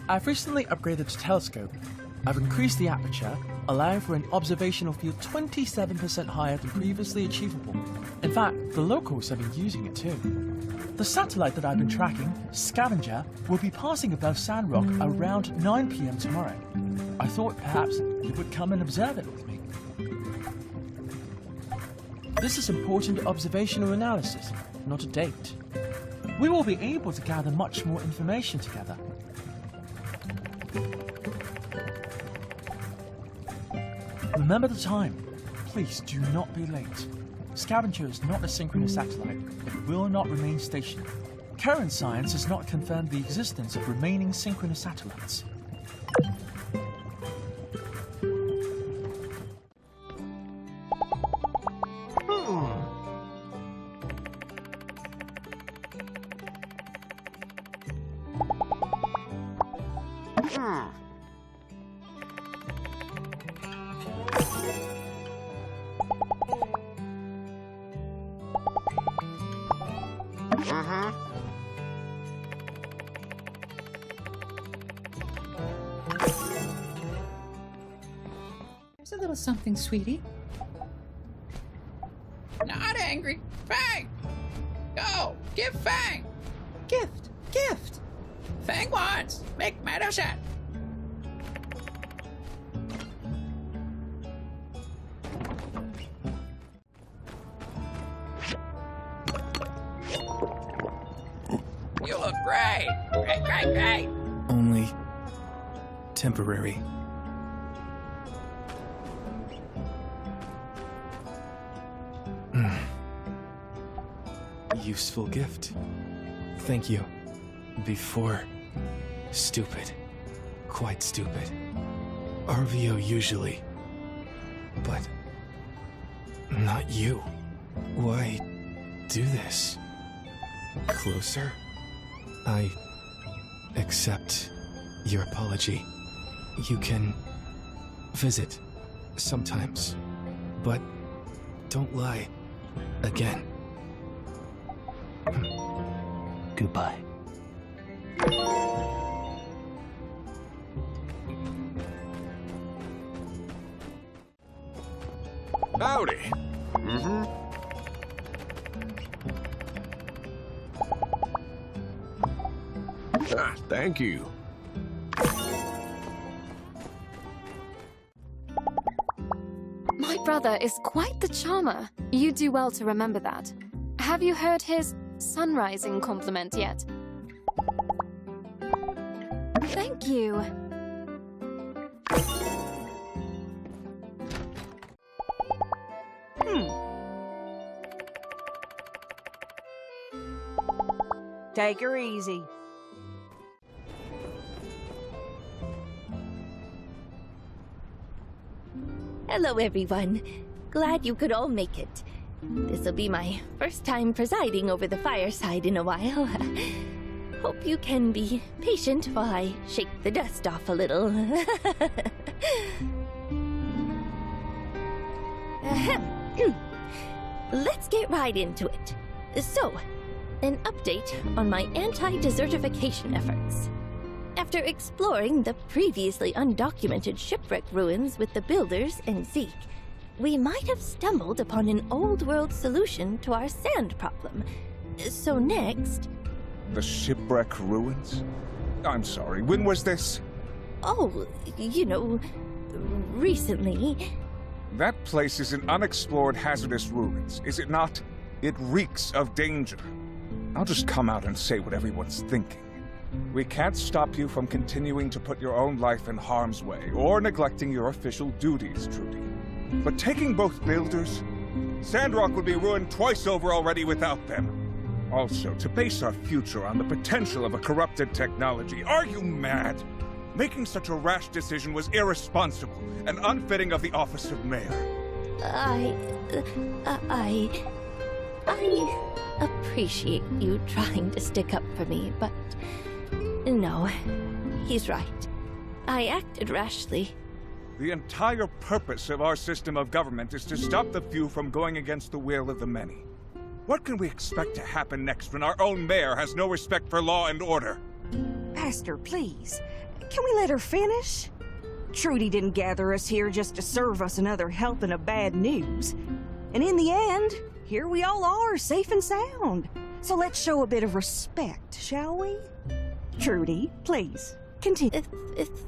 I've recently upgraded the telescope. I've increased the aperture, allowing for an observational field 27% higher than previously achievable. In fact, the locals have been using it too. The satellite that I've been tracking, Scavenger, will be passing above Sandrock around 9 PM tomorrow. I thought perhaps you would come and observe it with me. This is important observational analysis, not a date. We will be able to gather much more information together. Remember the time. Please do not be late. Scavenger is not a synchronous satellite. It will not remain stationary. Current science has not confirmed the existence of remaining synchronous satellites. There's a little something, sweetie. Not angry. Fang! Go! Give Fang! Gift! Gift! Fang wants! Make medicine! You look great! Great, great, great! Only temporary. Useful gift. Thank you. Before, stupid. Quite stupid. RVO usually. But not you. Why do this? Closer? I accept your apology. You can visit sometimes, but don't lie again. Goodbye. Howdy. Thank you. My brother is quite the charmer. You do well to remember that. Have you heard his sunrising compliment yet? Thank you. Take her easy. Hello, everyone. Glad you could all make it. This'll be my first time presiding over the fireside in a while. Hope you can be patient while I shake the dust off a little. Let's get right into it. So, an update on my anti-desertification efforts. After exploring the previously undocumented shipwreck ruins with the builders and Zeke, we might have stumbled upon an old-world solution to our sand problem. So next... The shipwreck ruins? I'm sorry, when was this? Oh, you know, recently. That place is an unexplored hazardous ruins, is it not? It reeks of danger. I'll just come out and say what everyone's thinking. We can't stop you from continuing to put your own life in harm's way, or neglecting your official duties, Trudy. But taking both builders, Sandrock would be ruined twice over already without them. Also, to base our future on the potential of a corrupted technology, are you mad? Making such a rash decision was irresponsible and unfitting of the office of mayor. I appreciate you trying to stick up for me, but no, he's right. I acted rashly. The entire purpose of our system of government is to stop the few from going against the will of the many. What can we expect to happen next when our own mayor has no respect for law and order? faster, please. Can we let her finish? Trudy didn't gather us here just to serve us another helping of bad news. And in the end, here we all are, safe and sound. So let's show a bit of respect, shall we? Trudy, please, continue.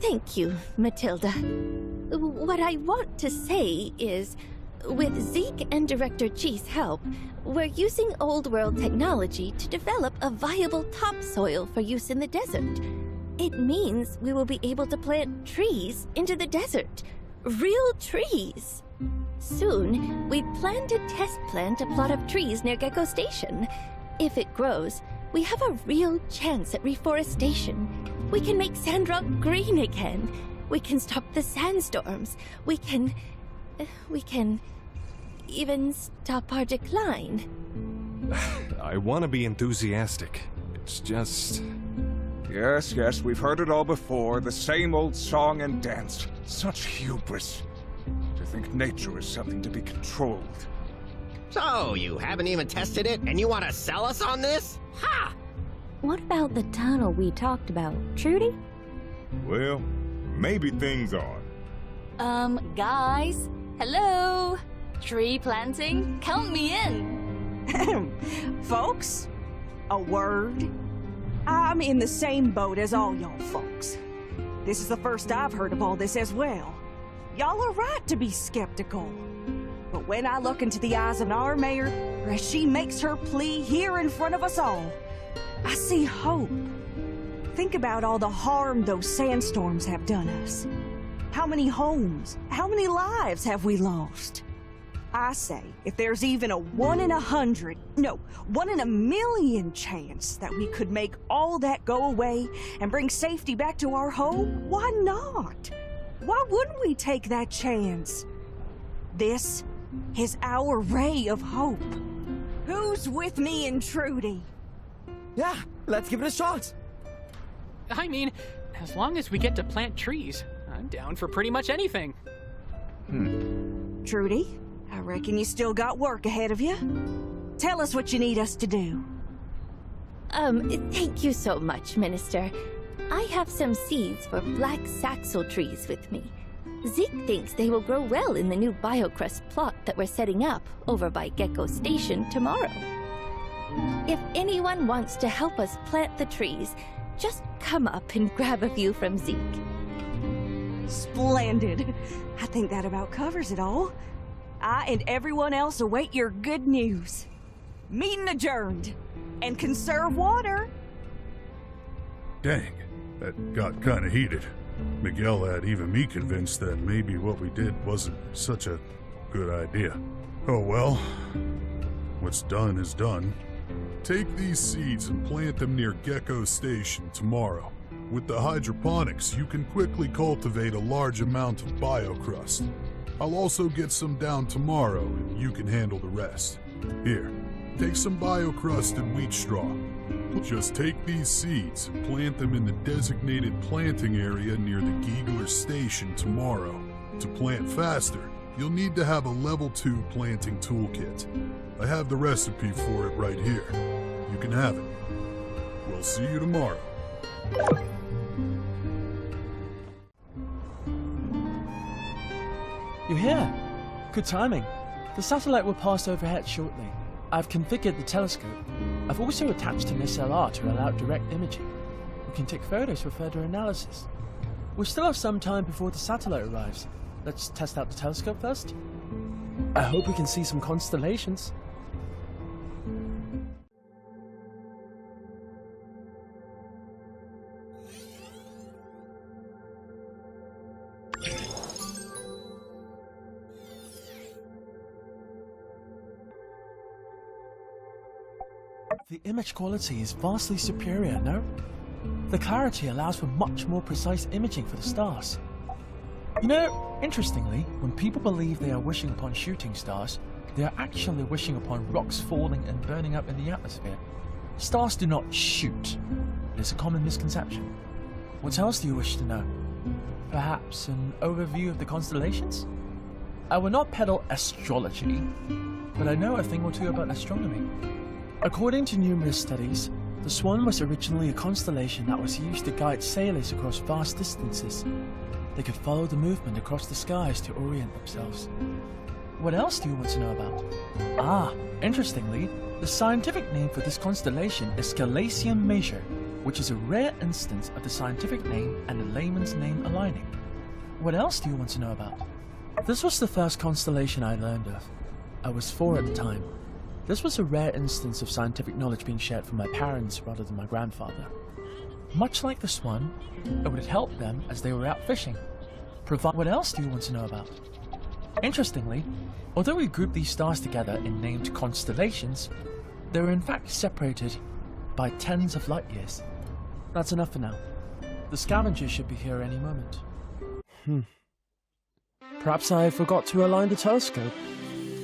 Thank you, Matilda. What I want to say is, with Zeke and Director G's help, we're using old world technology to develop a viable topsoil for use in the desert. It means we will be able to plant trees into the desert. Real trees. Soon, we plan to test plant a plot of trees near Gecko Station. If it grows, we have a real chance at reforestation. We can make Sandrock green again. We can stop the sandstorms. We can even stop our decline. I want to be enthusiastic. It's just... Yes, we've heard it all before. The same old song and dance. Such hubris. To think nature is something to be controlled. So, you haven't even tested it, and you want to sell us on this? Ha! What about the tunnel we talked about, Trudy? Well, maybe things are. Guys, hello? Tree planting? Count me in. Folks, a word. I'm in the same boat as all y'all folks. This is the first I've heard of all this as well. Y'all are right to be skeptical. But when I look into the eyes of our mayor, as she makes her plea here in front of us all, I see hope. Think about all the harm those sandstorms have done us. How many homes, how many lives have we lost? I say, if there's even a 1 in 100, no, 1 in a million chance that we could make all that go away and bring safety back to our home, why not? Why wouldn't we take that chance? This is our ray of hope. Who's with me and Trudy? Yeah, let's give it a shot. I mean, as long as we get to plant trees, I'm down for pretty much anything. Trudy, I reckon you still got work ahead of you. Tell us what you need us to do. Thank you so much, Minister. I have some seeds for black saxel trees with me. Zeke thinks they will grow well in the new biocrust plot that we're setting up over by Gecko Station tomorrow. If anyone wants to help us plant the trees, just come up and grab a few from Zeke. Splendid. I think that about covers it all. I and everyone else await your good news. Meeting adjourned. And conserve water. Dang, that got kinda heated. Miguel had even me convinced that maybe what we did wasn't such a good idea. Oh well, what's done is done. Take these seeds and plant them near Gecko Station tomorrow. With the hydroponics, you can quickly cultivate a large amount of biocrust. I'll also get some down tomorrow, and you can handle the rest. Here, take some biocrust and wheat straw. Just take these seeds and plant them in the designated planting area near the Giegler Station tomorrow. To plant faster, you'll need to have a level 2 planting toolkit. I have the recipe for it right here. You can have it. We'll see you tomorrow. You're here. Good timing. The satellite will pass overhead shortly. I've configured the telescope. I've also attached an SLR to allow direct imaging. We can take photos for further analysis. We still have some time before the satellite arrives. Let's test out the telescope first. I hope we can see some constellations. The image quality is vastly superior, no? The clarity allows for much more precise imaging for the stars. You know, interestingly, when people believe they are wishing upon shooting stars, they are actually wishing upon rocks falling and burning up in the atmosphere. Stars do not shoot. It is a common misconception. What else do you wish to know? Perhaps an overview of the constellations? I will not peddle astrology, but I know a thing or two about astronomy. According to numerous studies, The Swan was originally a constellation that was used to guide sailors across vast distances. They could follow the movement across the skies to orient themselves. What else do you want to know about? Ah, interestingly, the scientific name for this constellation is Scalasium Major, which is a rare instance of the scientific name and the layman's name aligning. What else do you want to know about? This was the first constellation I learned of. I was 4 at the time. This was a rare instance of scientific knowledge being shared from my parents rather than my grandfather. Much like the Swan, it would help them as they were out fishing. What else do you want to know about? Interestingly, although we group these stars together in named constellations, they were in fact separated by tens of light years. That's enough for now. The scavengers should be here any moment. Perhaps I forgot to align the telescope.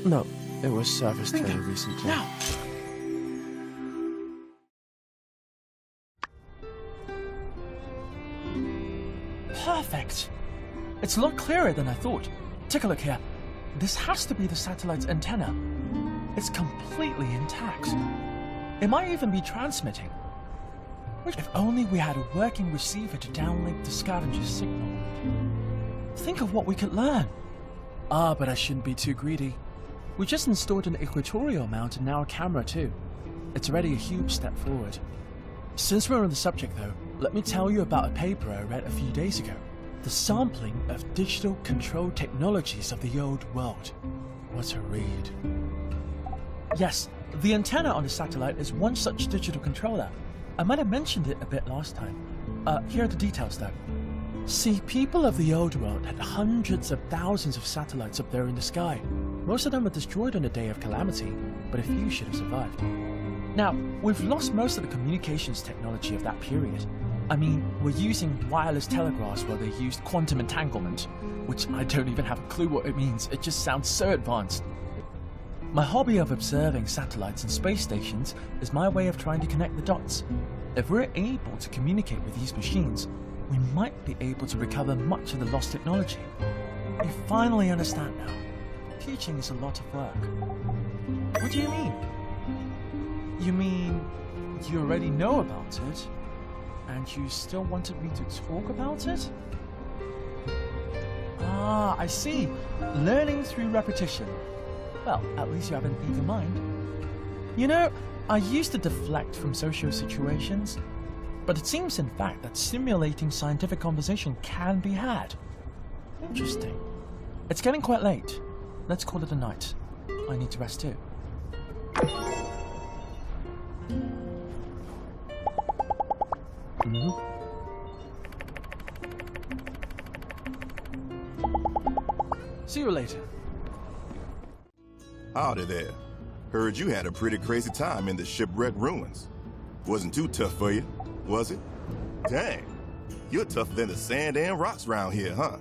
No, it was serviced very recently. Now! Perfect! It's a lot clearer than I thought. Take a look here. This has to be the satellite's antenna. It's completely intact. It might even be transmitting. If only we had a working receiver to downlink the scavenger's signal. Think of what we could learn. Ah, but I shouldn't be too greedy. We just installed an equatorial mount and now a camera too. It's already a huge step forward. Since we're on the subject though, let me tell you about a paper I read a few days ago. The sampling of digital control technologies of the old world. What a read. Yes, the antenna on the satellite is one such digital controller. I might have mentioned it a bit last time. Here are the details though. See, people of the old world had hundreds of thousands of satellites up there in the sky. Most of them were destroyed on the day of calamity, but a few should have survived. Now, we've lost most of the communications technology of that period. I mean, we're using wireless telegraphs while they used quantum entanglement, which I don't even have a clue what it means. It just sounds so advanced. My hobby of observing satellites and space stations is my way of trying to connect the dots. If we're able to communicate with these machines, we might be able to recover much of the lost technology. You finally understand now. Teaching is a lot of work. What do you mean? You mean you already know about it, and you still wanted me to talk about it? Ah, I see. Learning through repetition. Well, at least you have an eager mind. You know, I used to deflect from social situations, but it seems in fact that simulating scientific conversation can be had. Interesting. It's getting quite late. Let's call it a night. I need to rest too. See you later. Howdy there. Heard you had a pretty crazy time in the shipwreck ruins. Wasn't too tough for you, was it? Dang, you're tougher than the sand and rocks around here, huh?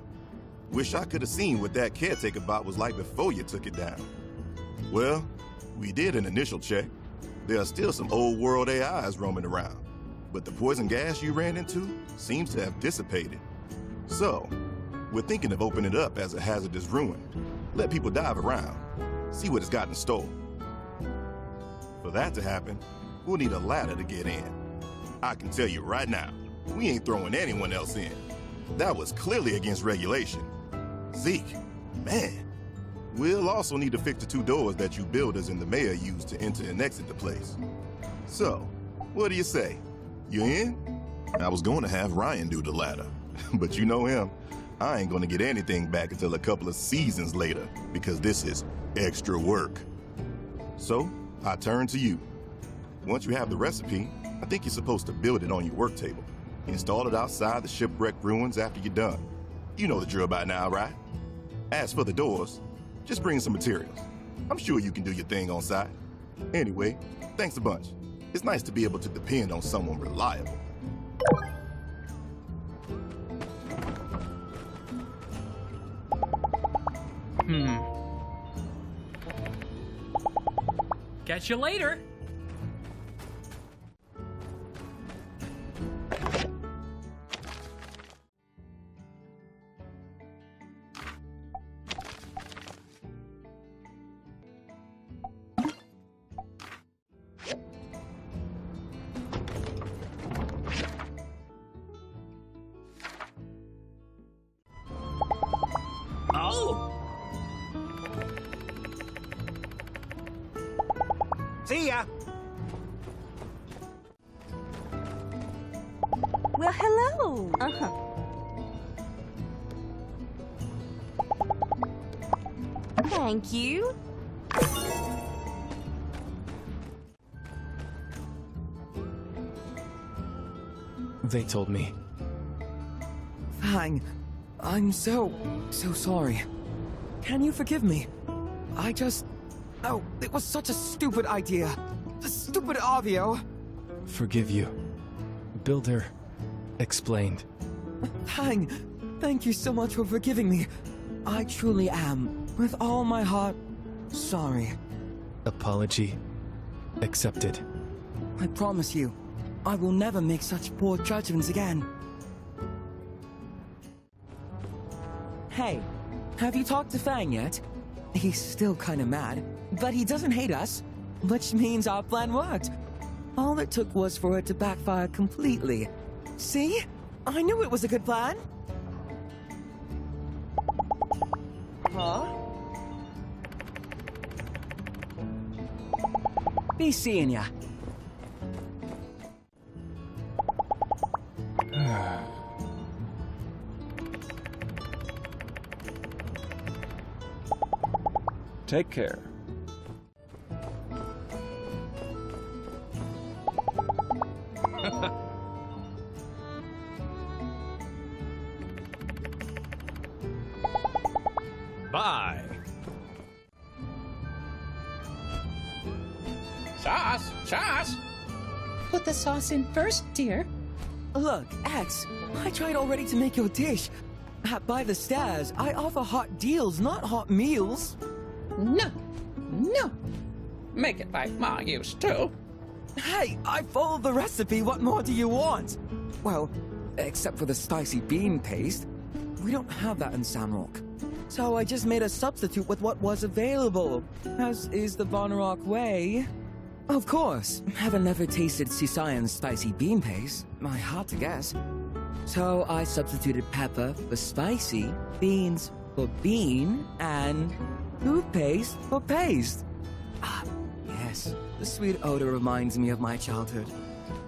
Wish I could have seen what that caretaker bot was like before you took it down. Well, we did an initial check. There are still some old world AIs roaming around, but the poison gas you ran into seems to have dissipated. So, we're thinking of opening it up as a hazardous ruin. Let people dive around, see what it's got in store. For that to happen, we'll need a ladder to get in. I can tell you right now, we ain't throwing anyone else in. That was clearly against regulation. Zeke, man. We'll also need to fix the 2 doors that you builders and the mayor used to enter and exit the place. So, what do you say? You in? I was going to have Ryan do the ladder, but you know him. I ain't going to get anything back until a couple of seasons later, because this is extra work. So, I turn to you. Once you have the recipe, I think you're supposed to build it on your work table. Install it outside the shipwreck ruins after you're done. You know the drill by now, right? As for the doors, just bring some materials. I'm sure you can do your thing on site. Anyway, thanks a bunch. It's nice to be able to depend on someone reliable. Catch you later. See ya! Well, hello. Thank you. They told me. Fang, I'm so sorry. Can you forgive me? Oh, it was such a stupid idea. Stupid Avio. Forgive you. Builder explained. Fang, thank you so much for forgiving me. I truly am, with all my heart, sorry. Apology accepted. I promise you, I will never make such poor judgments again. Hey, have you talked to Fang yet? He's still kinda mad, but he doesn't hate us, which means our plan worked. All it took was for it to backfire completely. See? I knew it was a good plan. Huh? Be seeing ya. Take care. Bye. Sauce! Sauce! Put the sauce in first, dear. Look, X, I tried already to make your dish. By the stairs, I offer hot deals, not hot meals. No, no. Make it like Ma used to. Hey, I followed the recipe. What more do you want? Well, except for the spicy bean paste. We don't have that in Sandrock. So I just made a substitute with what was available, as is the Sandrock way. Of course, having never tasted Sisayan's spicy bean paste, I had to guess. So I substituted pepper for spicy, beans for bean, and toothpaste for paste. Ah, yes, the sweet odor reminds me of my childhood.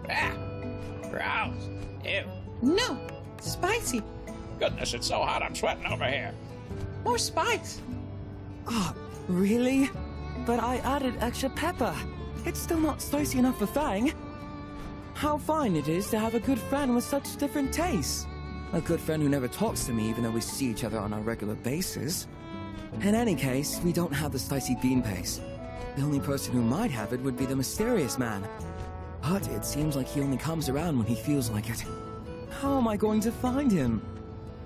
Ah! Gross! Ew! No, spicy. Goodness, it's so hot I'm sweating over here. More spice. Oh, really? But I added extra pepper. It's still not spicy enough for Fang. How fine it is to have a good friend with such different tastes. A good friend who never talks to me even though we see each other on a regular basis. In any case, we don't have the spicy bean paste. The only person who might have it would be the mysterious man. But it seems like he only comes around when he feels like it. How am I going to find him?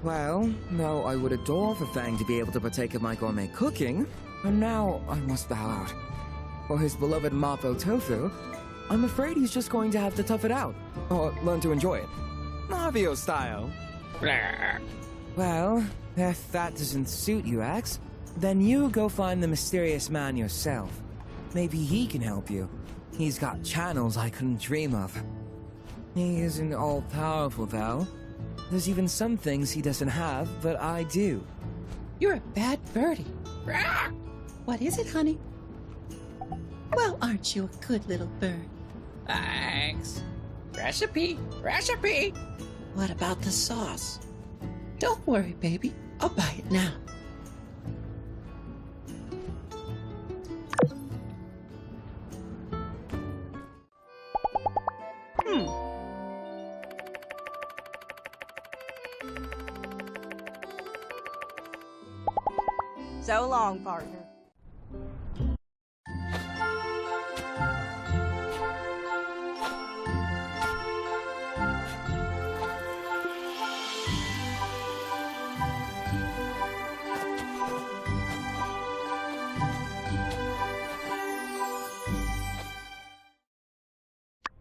Well, though I would adore for Fang to be able to partake of my gourmet cooking, and now I must bow out. For his beloved mapo tofu, I'm afraid he's just going to have to tough it out, or learn to enjoy it. Mario style. Well, if that doesn't suit you, Axe, then you go find the mysterious man yourself. Maybe he can help you. He's got channels I couldn't dream of. He isn't all-powerful, though. There's even some things he doesn't have, but I do. You're a bad birdie. What is it, honey? Well, aren't you a good little bird? Thanks. Recipe! Recipe! What about the sauce? Don't worry, baby. I'll buy it now. So long, partner.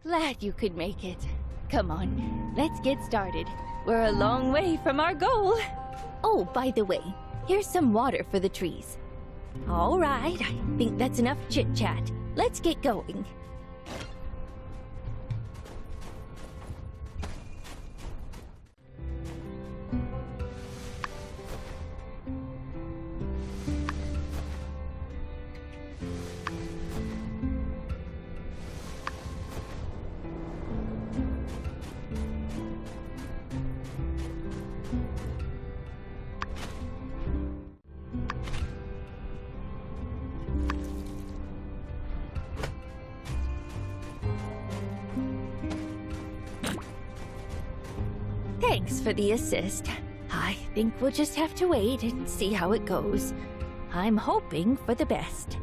Glad you could make it. Come on, let's get started. We're a long way from our goal. Oh, by the way, here's some water for the trees. All right, I think that's enough chit-chat. Let's get going. Thanks for the assist. I think we'll just have to wait and see how it goes. I'm hoping for the best.